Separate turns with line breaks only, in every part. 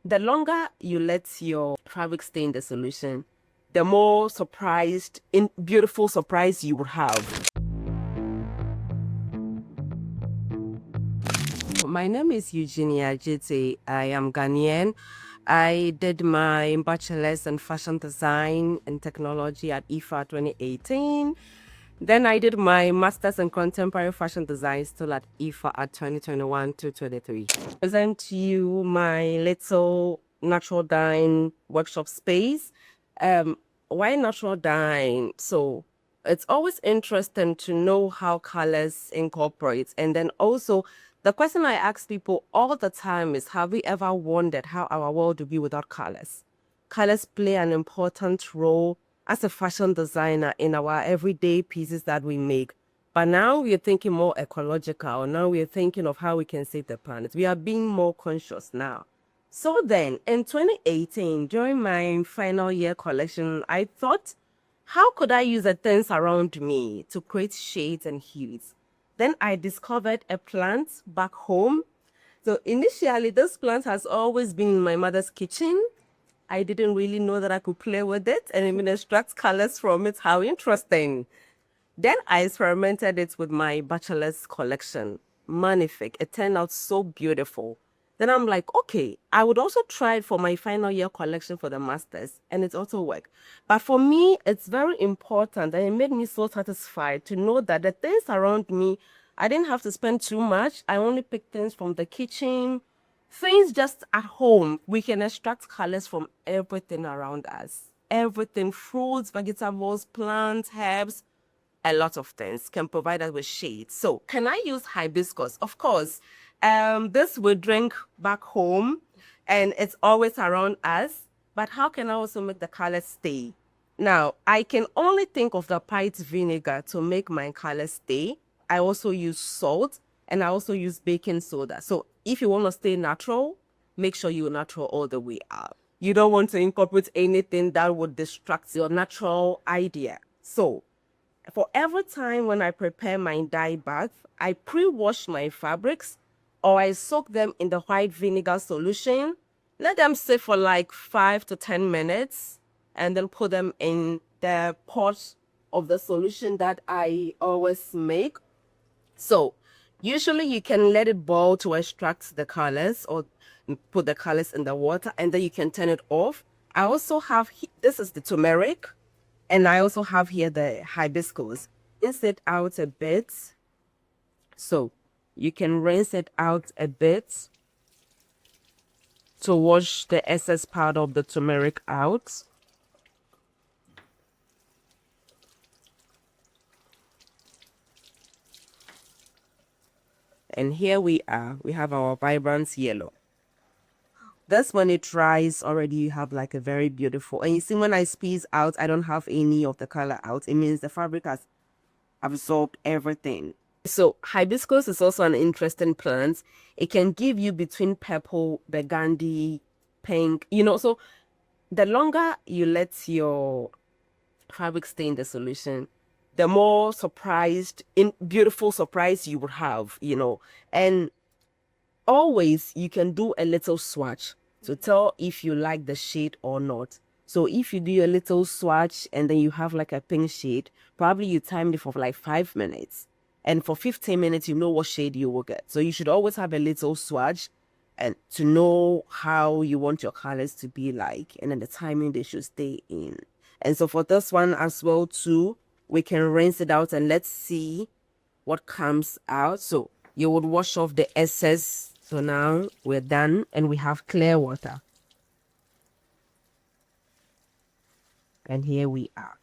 The longer you let your fabric stay in the solution, the more beautiful surprise you will have. My name is Eugenia Adjetey. I am Ghanaian. I did my bachelor's in fashion design and technology at IFA 2018. Then I did my master's in contemporary fashion design still at IFA at 2021 to 23. I present to you my little natural dyeing workshop space. Why natural dyeing? So it's always interesting to know how colors incorporate. And then also, the question I ask people all the time is, have we ever wondered how our world would be without colors? Colors play an important role as a fashion designer in our everyday pieces that we make. But now we are thinking more ecological. Now we are thinking of how we can save the planet. We are being more conscious now. So then, in 2018, during my final year collection, I thought, how could I use the things around me to create shades and hues? Then I discovered a plant back home. So initially, this plant has always been in my mother's kitchen. I didn't really know that I could play with it and even extract colors from it. How interesting. Then I experimented it with my bachelor's collection, Magnifique. It turned out so beautiful. Then I'm like, okay, I would also try it for my final year collection for the master's, and it also worked. But for me, it's very important, and it made me so satisfied to know that the things around me, I didn't have to spend too much. I only picked things from the kitchen, things just at home. We can extract colors from everything around us. Everything, fruits, vegetables, plants, herbs, a lot of things can provide us with shades. So can I use hibiscus? Of course. This we drink back home and it's always around us. But how can I also make the colors stay? Now, I can only think of the white vinegar to make my colors stay. I also use salt and I also use baking soda. So if you want to stay natural, make sure you're natural all the way up. You don't want to incorporate anything that would distract your natural idea. So for every time when I prepare my dye bath, I pre-wash my fabrics or I soak them in the white vinegar solution. Let them sit for like 5 to 10 minutes and then put them in the pot of the solution that I always make. So usually you can let it boil to extract the colors or put the colors in the water and then you can turn it off. I also have, this is the turmeric. And I also have here the hibiscus. Rinse it out a bit. So you can rinse it out a bit to wash the excess part of the turmeric out. And here we are. We have our vibrant yellow. This when it dries already, you have like a very beautiful. And you see when I squeeze out, I don't have any of the color out. It means the fabric has absorbed everything. So hibiscus is also an interesting plant. It can give you between purple, burgundy, pink, so the longer you let your fabric stay in the solution, the more beautiful surprise you would have, and always you can do a little swatch to tell if you like the shade or not. So if you do a little swatch and then you have like a pink shade, probably you timed it for like 5 minutes. And for 15 minutes, you know what shade you will get. So you should always have a little swatch and to know how you want your colors to be like. And then the timing they should stay in. And so for this one as well too, we can rinse it out and let's see what comes out. So you would wash off the excess. So now we're done and we have clear water. And here we are.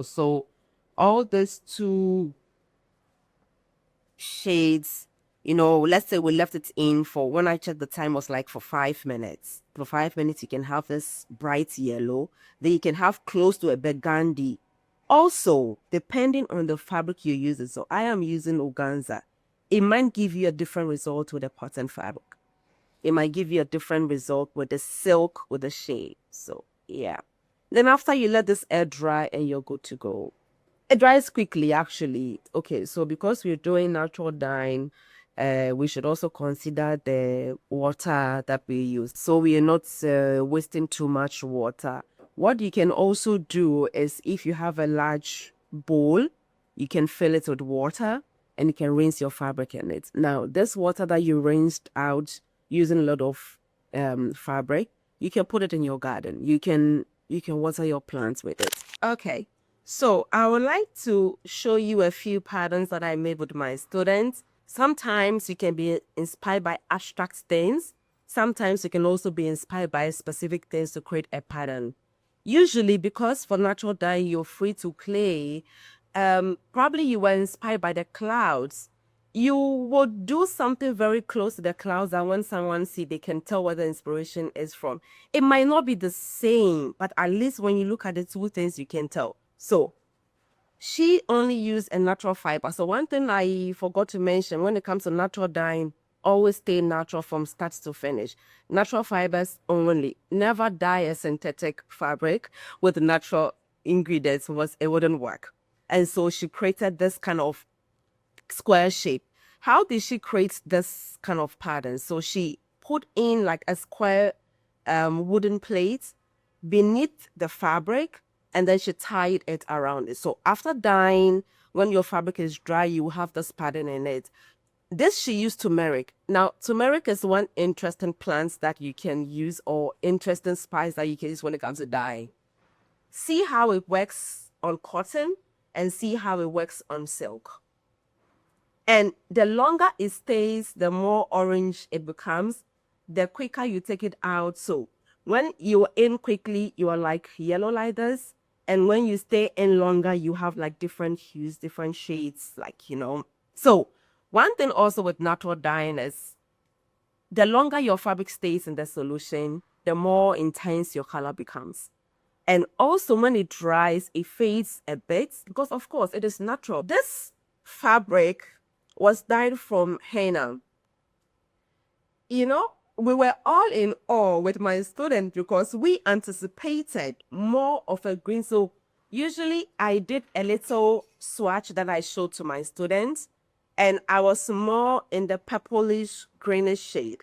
So all these two shades, let's say we left it in for, when I checked the time was like for 5 minutes. For 5 minutes, you can have this bright yellow. Then you can have close to a burgundy. Also, depending on the fabric you're using, so I am using organza, it might give you a different result with the cotton fabric. It might give you a different result with the silk, with the shade. So, yeah. Then after you let this air dry and you're good to go. It dries quickly, actually. Okay, so because we're doing natural dyeing, we should also consider the water that we use. So we are not wasting too much water. What you can also do is if you have a large bowl, you can fill it with water and you can rinse your fabric in it. Now, this water that you rinsed out using a lot of fabric, you can put it in your garden. You can water your plants with it. Okay. So I would like to show you a few patterns that I made with my students. Sometimes you can be inspired by abstract things. Sometimes you can also be inspired by specific things to create a pattern. Usually, because for natural dyeing, you're free to play, probably you were inspired by the clouds. You would do something very close to the clouds, and when someone see, they can tell where the inspiration is from. It might not be the same, but at least when you look at the two things, you can tell. So she only used a natural fiber. So one thing I forgot to mention when it comes to natural dyeing, always stay natural from start to finish. Natural fibers only. Never dye a synthetic fabric with natural ingredients, it wouldn't work. And so she created this kind of square shape. How did she create this kind of pattern? So she put in like a square wooden plate beneath the fabric, and then she tied it around it. So after dyeing, when your fabric is dry, you have this pattern in it. This she used turmeric. Now, turmeric is one interesting plant that you can use, or interesting spice that you can use when it comes to dyeing. See how it works on cotton and see how it works on silk. And the longer it stays, the more orange it becomes, the quicker you take it out. So when you're in quickly, you are like yellow like this. And when you stay in longer, you have like different hues, different shades, like, you know. So one thing also with natural dyeing is the longer your fabric stays in the solution, the more intense your color becomes. And also when it dries, it fades a bit because, of course, it is natural. This fabric was dyed from henna. You know, we were all in awe with my student because we anticipated more of a green. So usually I did a little swatch that I showed to my students, and I was more in the purplish greenish shade.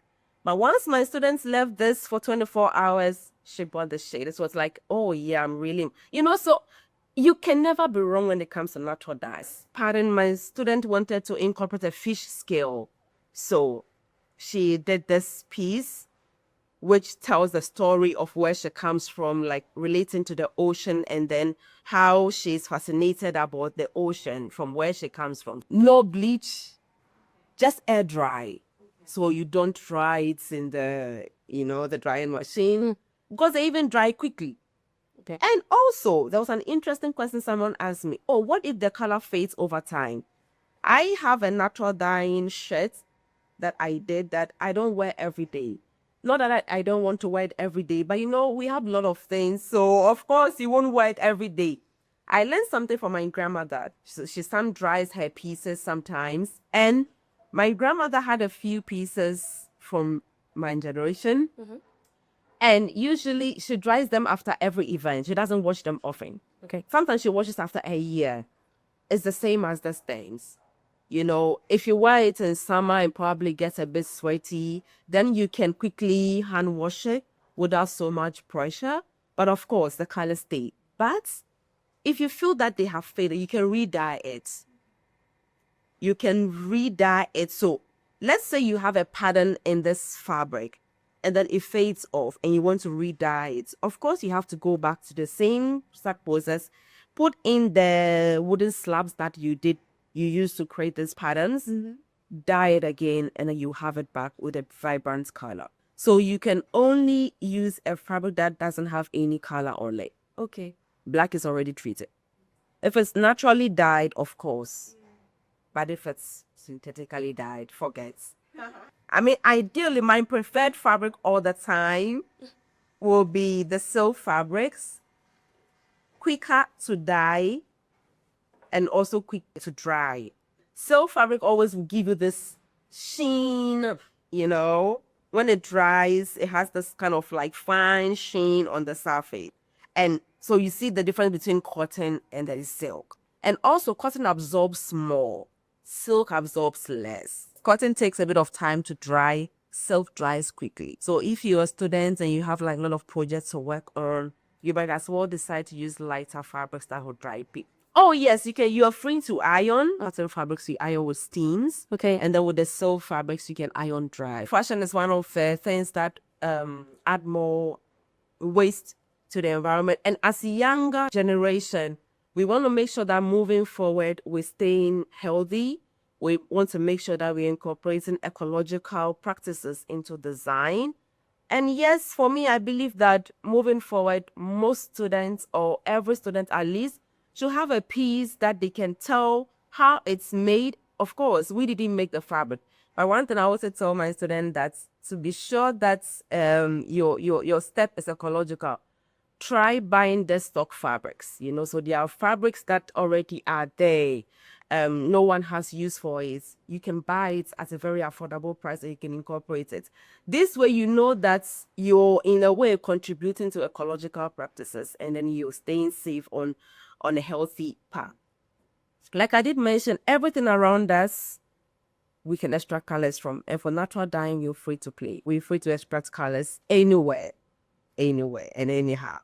But once my students left this for 24 hours, she bought the shade. It was like, oh yeah, I'm really, you know, so you can never be wrong when it comes to natural dyes. Pardon, my student wanted to incorporate a fish scale. So she did this piece, which tells the story of where she comes from, like relating to the ocean, and then how she's fascinated about the ocean from where she comes from. No bleach, just air dry. So you don't dry it in the, the drying machine, because they even dry quickly. Okay. And also, there was an interesting question someone asked me, oh, what if the color fades over time? I have a natural dyeing shirt that I did that I don't wear every day. Not that I don't want to wear it every day, but we have a lot of things. So of course you won't wear it every day. I learned something from my grandmother. She sun dries her pieces sometimes. And my grandmother had a few pieces from my generation. Mm-hmm. And usually she dries them after every event. She doesn't wash them often. Okay. Sometimes she washes after a year. It's the same as the stains. If you wear it in summer and probably gets a bit sweaty, then you can quickly hand wash it without so much pressure. But of course, the colors stay. But if you feel that they have faded, you can re-dye it. You can re-dye it. So let's say you have a pattern in this fabric and then it fades off and you want to re-dye it. Of course, you have to go back to the same exact process, put in the wooden slabs that you used to create these patterns, mm-hmm. Dye it again, and then you have it back with a vibrant color. So you can only use a fabric that doesn't have any color on it. Okay. Black is already treated. If it's naturally dyed, of course. But if it's synthetically dyed, forget. I mean, ideally, my preferred fabric all the time will be the silk fabrics. Quicker to dye and also quick to dry. Silk fabric always will give you this sheen, when it dries, it has this kind of like fine sheen on the surface. And so you see the difference between cotton and the silk. And also cotton absorbs more, silk absorbs less.
cotton takes a bit of time to dry, self-dries quickly. So if you're a student and you have like a lot of projects to work on, you might as well decide to use lighter fabrics that will dry quick. Oh yes, you can. You are free to iron. Cotton fabrics you iron with steams. Okay, and then with the silk fabrics you can iron dry. Fashion is one of the things that add more waste to the environment. And as a younger generation, we want to make sure that moving forward we're staying healthy. We want to make sure that we're incorporating ecological practices into design. And yes, for me, I believe that moving forward, most students, or every student at least, should have a piece that they can tell how it's made. Of course, we didn't make the fabric. But one thing I also tell my students that to be sure that your step is ecological, try buying the stock fabrics. So there are fabrics that already are there. No one has use for it. You can buy it at a very affordable price and you can incorporate it. This way you know that you're in a way contributing to ecological practices, and then you're staying safe on a healthy path. Like I did mention, everything around us we can extract colors from, and for natural dyeing you're free to play. We're free to extract colors anywhere and anyhow.